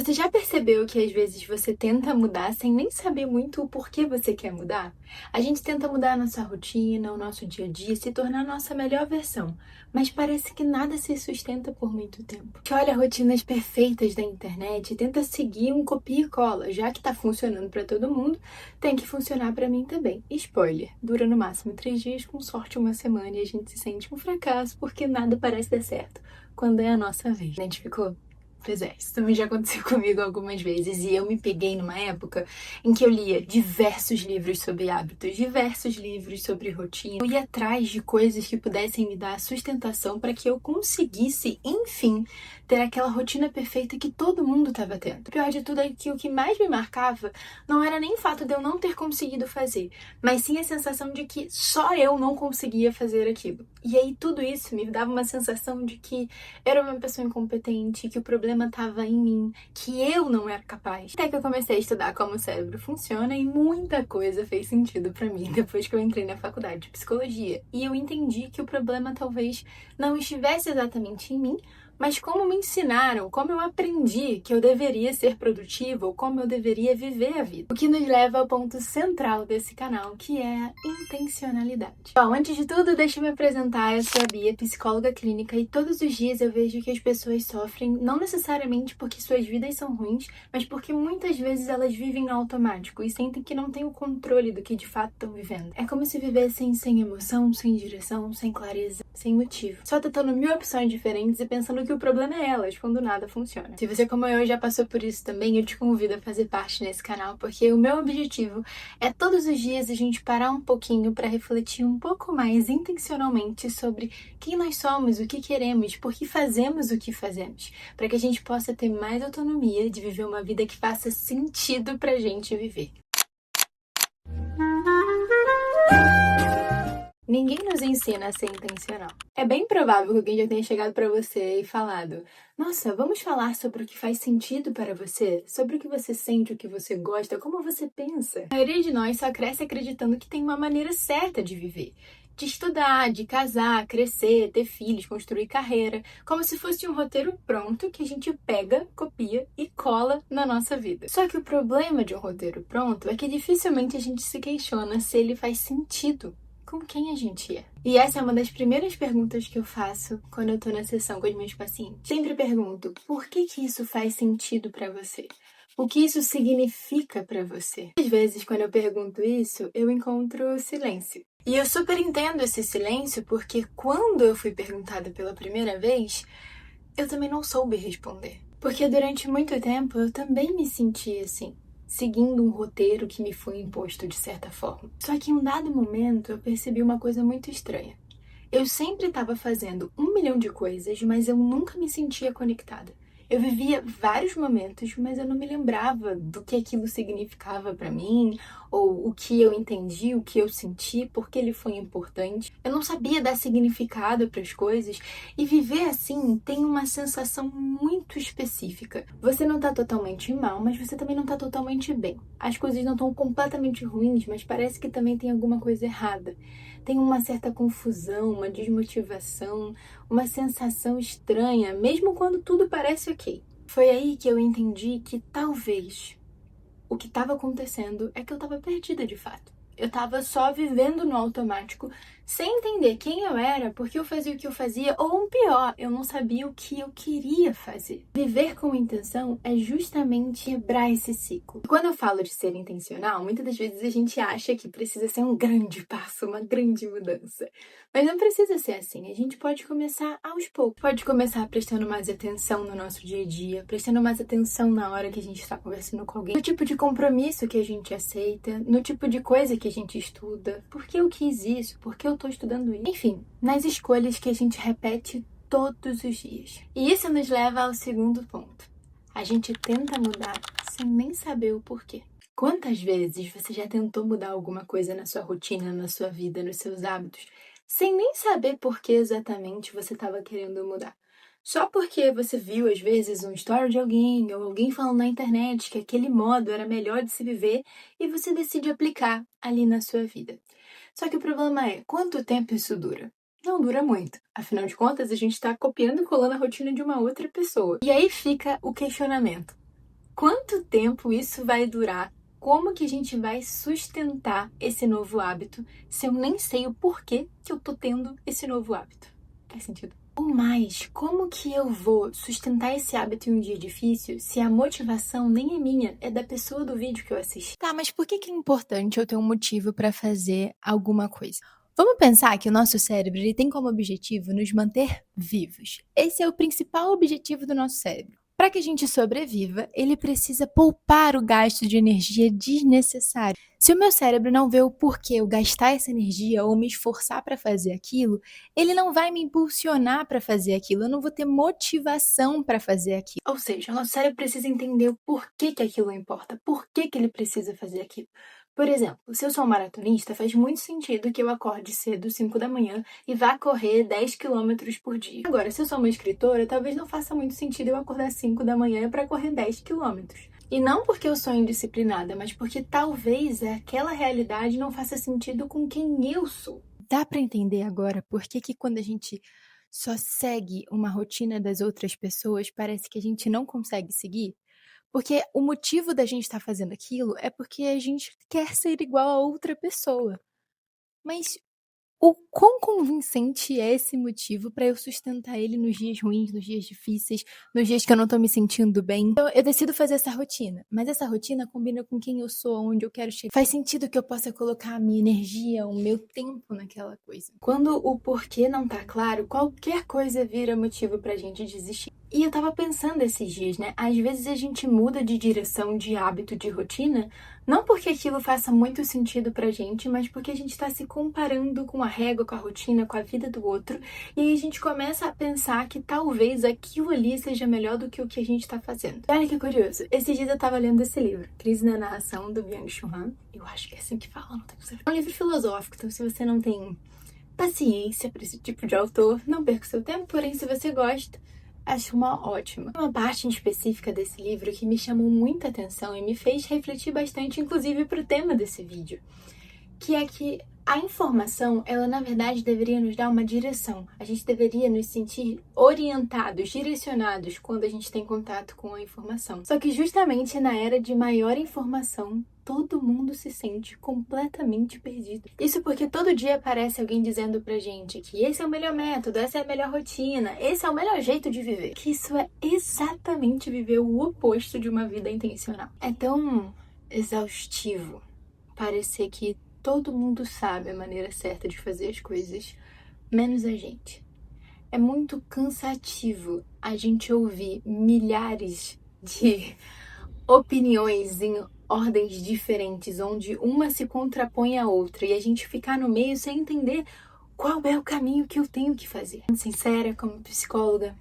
Você já percebeu que às vezes você tenta mudar sem nem saber muito o porquê você quer mudar? A gente tenta mudar a nossa rotina, o nosso dia a dia, se tornar a nossa melhor versão, mas parece que nada se sustenta por muito tempo. Que olha rotinas perfeitas da internet e tenta seguir um copia e cola, já que tá funcionando para todo mundo, tem que funcionar para mim também. Spoiler, dura no máximo 3 dias, com sorte uma semana e a gente se sente um fracasso porque nada parece dar certo quando é a nossa vez. Identificou? Pois é, isso também já aconteceu comigo algumas vezes e eu me peguei numa época em que eu lia diversos livros sobre hábitos, diversos livros sobre rotina. Eu ia atrás de coisas que pudessem me dar sustentação para que eu conseguisse, enfim, ter aquela rotina perfeita que todo mundo estava tendo. O pior de tudo é que o que mais me marcava não era nem o fato de eu não ter conseguido fazer, mas sim a sensação de que só eu não conseguia fazer aquilo. E aí tudo isso me dava uma sensação de que era uma pessoa incompetente, que o problema estava em mim, que eu não era capaz. Até que eu comecei a estudar como o cérebro funciona e muita coisa fez sentido para mim depois que eu entrei na faculdade de psicologia. E eu entendi que o problema talvez não estivesse exatamente em mim, mas como me ensinaram, como eu aprendi que eu deveria ser produtiva ou como eu deveria viver a vida. O que nos leva ao ponto central desse canal, que é a intencionalidade. Bom, antes de tudo, deixa eu me apresentar. Eu sou a Bia, psicóloga clínica, e todos os dias eu vejo que as pessoas sofrem não necessariamente porque suas vidas são ruins, mas porque muitas vezes elas vivem no automático e sentem que não têm o controle do que de fato estão vivendo. É como se vivessem sem emoção, sem direção, sem clareza, sem motivo. Só tentando mil opções diferentes e pensando que o problema é elas, quando nada funciona. Se você, como eu, já passou por isso também, eu te convido a fazer parte nesse canal, porque o meu objetivo é todos os dias a gente parar um pouquinho para refletir um pouco mais intencionalmente sobre quem nós somos, o que queremos, por que fazemos o que fazemos, para que a gente possa ter mais autonomia de viver uma vida que faça sentido pra gente viver. Ninguém nos ensina a ser intencional. É bem provável que alguém já tenha chegado para você e falado: nossa, vamos falar sobre o que faz sentido para você? Sobre o que você sente, o que você gosta, como você pensa? A maioria de nós só cresce acreditando que tem uma maneira certa de viver. De estudar, de casar, crescer, ter filhos, construir carreira, como se fosse um roteiro pronto que a gente pega, copia e cola na nossa vida. Só que o problema de um roteiro pronto é que dificilmente a gente se questiona se ele faz sentido com quem a gente é. E essa é uma das primeiras perguntas que eu faço quando eu tô na sessão com os meus pacientes. Sempre pergunto: por que isso faz sentido pra você? O que isso significa pra você? Às vezes, quando eu pergunto isso, eu encontro silêncio. E eu super entendo esse silêncio porque quando eu fui perguntada pela primeira vez, eu também não soube responder. Porque durante muito tempo eu também me senti assim, seguindo um roteiro que me foi imposto de certa forma. Só que em um dado momento eu percebi uma coisa muito estranha. Eu sempre estava fazendo 1 milhão de coisas, mas eu nunca me sentia conectada. Eu vivia vários momentos, mas eu não me lembrava do que aquilo significava para mim, ou o que eu entendi, o que eu senti, porque ele foi importante. Eu não sabia dar significado para as coisas, e viver assim tem uma sensação muito específica. Você não tá totalmente mal, mas você também não tá totalmente bem. As coisas não estão completamente ruins, mas parece que também tem alguma coisa errada. Tem uma certa confusão, uma desmotivação, uma sensação estranha, mesmo quando tudo parece ok. Foi aí que eu entendi que talvez o que estava acontecendo é que eu estava perdida de fato. Eu estava só vivendo no automático, sem entender quem eu era, porque eu fazia o que eu fazia, ou pior, eu não sabia o que eu queria fazer. Viver com intenção é justamente quebrar esse ciclo. E quando eu falo de ser intencional, muitas das vezes a gente acha que precisa ser um grande passo, uma grande mudança. Mas não precisa ser assim, a gente pode começar aos poucos. Pode começar prestando mais atenção no nosso dia a dia, prestando mais atenção na hora que a gente está conversando com alguém, no tipo de compromisso que a gente aceita, no tipo de coisa que a gente estuda, por que eu quis isso, por que eu tô estudando isso. Enfim, nas escolhas que a gente repete todos os dias. E isso nos leva ao segundo ponto. A gente tenta mudar sem nem saber o porquê. Quantas vezes você já tentou mudar alguma coisa na sua rotina, na sua vida, nos seus hábitos, sem nem saber por que exatamente você estava querendo mudar? Só porque você viu, às vezes, um story de alguém ou alguém falando na internet que aquele modo era melhor de se viver e você decide aplicar ali na sua vida. Só que o problema é, quanto tempo isso dura? Não dura muito. Afinal de contas, a gente está copiando e colando a rotina de uma outra pessoa. E aí fica o questionamento. Quanto tempo isso vai durar? Como que a gente vai sustentar esse novo hábito se eu nem sei o porquê que eu tô tendo esse novo hábito? Faz sentido? Ou mais, como que eu vou sustentar esse hábito em um dia difícil se a motivação nem é minha, é da pessoa do vídeo que eu assisti? Tá, mas por que é importante eu ter um motivo para fazer alguma coisa? Vamos pensar que o nosso cérebro ele tem como objetivo nos manter vivos. Esse é o principal objetivo do nosso cérebro. Para que a gente sobreviva, ele precisa poupar o gasto de energia desnecessário. Se o meu cérebro não vê o porquê eu gastar essa energia ou me esforçar para fazer aquilo, ele não vai me impulsionar para fazer aquilo, eu não vou ter motivação para fazer aquilo. Ou seja, o nosso cérebro precisa entender o porquê que aquilo importa, por que ele precisa fazer aquilo. Por exemplo, se eu sou um maratonista, faz muito sentido que eu acorde cedo, 5 da manhã, e vá correr 10 quilômetros por dia. Agora, se eu sou uma escritora, talvez não faça muito sentido eu acordar 5 da manhã para correr 10 quilômetros. E não porque eu sou indisciplinada, mas porque talvez aquela realidade não faça sentido com quem eu sou. Dá para entender agora por que quando a gente só segue uma rotina das outras pessoas, parece que a gente não consegue seguir? Porque o motivo da gente estar fazendo aquilo é porque a gente quer ser igual a outra pessoa. Mas o quão convincente é esse motivo para eu sustentar ele nos dias ruins, nos dias difíceis, nos dias que eu não tô me sentindo bem? Então, eu decido fazer essa rotina, mas essa rotina combina com quem eu sou, onde eu quero chegar. Faz sentido que eu possa colocar a minha energia, o meu tempo naquela coisa. Quando o porquê não tá claro, qualquer coisa vira motivo pra gente desistir. E eu tava pensando esses dias, né? Às vezes a gente muda de direção, de hábito, de rotina, não porque aquilo faça muito sentido pra gente, mas porque a gente tá se comparando com a régua, com a rotina, com a vida do outro. E aí a gente começa a pensar que talvez aquilo ali seja melhor do que o que a gente tá fazendo. Olha que curioso. Esses dias eu tava lendo esse livro, Crise na Narração, do Byung-Chul Han. Eu acho que é assim que fala, não tenho certeza. É um livro filosófico, então se você não tem paciência pra esse tipo de autor, não perca o seu tempo. Porém, se você gosta, acho uma ótima. Uma parte em específica desse livro que me chamou muita atenção e me fez refletir bastante, inclusive para o tema desse vídeo, que é que a informação, ela na verdade deveria nos dar uma direção. A gente deveria nos sentir orientados, direcionados quando a gente tem contato com a informação. Só que justamente na era de maior informação, todo mundo se sente completamente perdido. Isso porque todo dia aparece alguém dizendo pra gente que esse é o melhor método, essa é a melhor rotina, esse é o melhor jeito de viver. Que isso é exatamente viver o oposto de uma vida intencional. É tão exaustivo parecer que todo mundo sabe a maneira certa de fazer as coisas, menos a gente. É muito cansativo a gente ouvir milhares de opiniões em ordens diferentes, onde uma se contrapõe à outra e a gente ficar no meio sem entender qual é o caminho que eu tenho que fazer. Sincera, como psicóloga,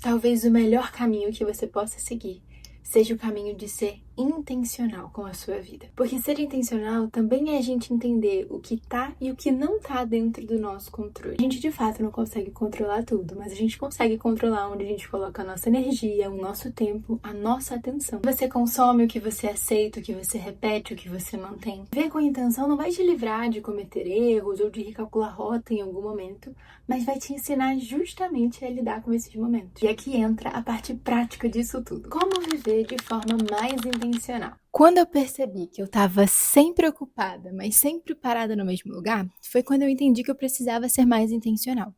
talvez o melhor caminho que você possa seguir seja o caminho de ser intencional com a sua vida. Porque ser intencional também é a gente entender o que tá e o que não tá dentro do nosso controle. A gente de fato não consegue controlar tudo, mas a gente consegue controlar onde a gente coloca a nossa energia, o nosso tempo, a nossa atenção. Você consome o que você aceita, o que você repete, o que você mantém. Ver com intenção não vai te livrar de cometer erros ou de recalcular rota em algum momento, mas vai te ensinar justamente a lidar com esses momentos. E aqui entra a parte prática disso tudo. Como viver de forma mais intencional. Quando eu percebi que eu estava sempre ocupada, mas sempre parada no mesmo lugar, foi quando eu entendi que eu precisava ser mais intencional.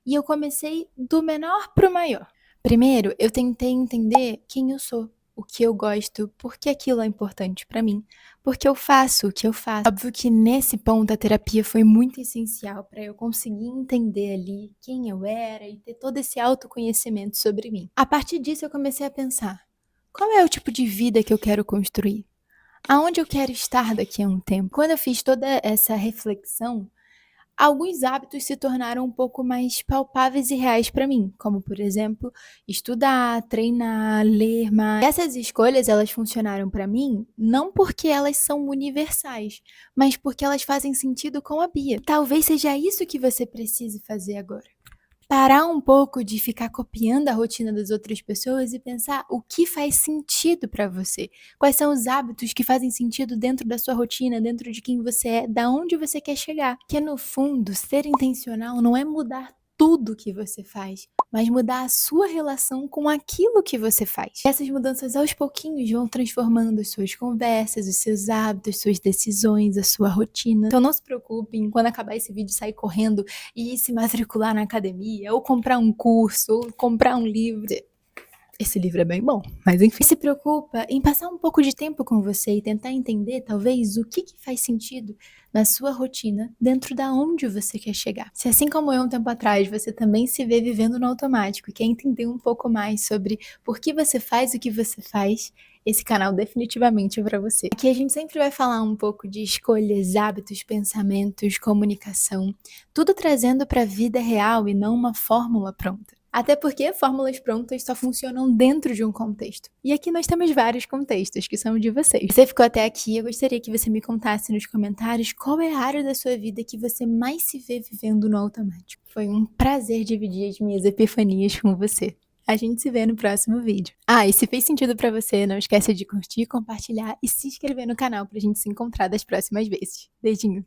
E eu comecei do menor para o maior. Primeiro, eu tentei entender quem eu sou, o que eu gosto, por que aquilo é importante para mim, porque eu faço o que eu faço. Óbvio que nesse ponto a terapia foi muito essencial para eu conseguir entender ali quem eu era e ter todo esse autoconhecimento sobre mim. A partir disso eu comecei a pensar: qual é o tipo de vida que eu quero construir? Aonde eu quero estar daqui a um tempo? Quando eu fiz toda essa reflexão, alguns hábitos se tornaram um pouco mais palpáveis e reais para mim, como, por exemplo, estudar, treinar, ler mais. Essas escolhas, elas funcionaram para mim não porque elas são universais, mas porque elas fazem sentido com a Bia. Talvez seja isso que você precise fazer agora. Parar um pouco de ficar copiando a rotina das outras pessoas e pensar o que faz sentido para você. Quais são os hábitos que fazem sentido dentro da sua rotina, dentro de quem você é, da onde você quer chegar. Que no fundo, ser intencional não é mudar tudo que você faz, mas mudar a sua relação com aquilo que você faz. Essas mudanças aos pouquinhos vão transformando as suas conversas, os seus hábitos, suas decisões, a sua rotina. Então não se preocupem quando acabar esse vídeo sair correndo e ir se matricular na academia, ou comprar um curso, ou comprar um livro. Esse livro é bem bom, mas enfim. Se preocupa em passar um pouco de tempo com você e tentar entender, talvez, o que faz sentido na sua rotina, dentro da onde você quer chegar. Se assim como eu um tempo atrás, você também se vê vivendo no automático e quer entender um pouco mais sobre por que você faz o que você faz, esse canal definitivamente é para você. Aqui a gente sempre vai falar um pouco de escolhas, hábitos, pensamentos, comunicação, tudo trazendo para a vida real e não uma fórmula pronta. Até porque fórmulas prontas só funcionam dentro de um contexto. E aqui nós temos vários contextos que são de vocês. Se você ficou até aqui, eu gostaria que você me contasse nos comentários qual é a área da sua vida que você mais se vê vivendo no automático. Foi um prazer dividir as minhas epifanias com você. A gente se vê no próximo vídeo. E se fez sentido pra você, não esqueça de curtir, compartilhar e se inscrever no canal pra gente se encontrar das próximas vezes. Beijinho!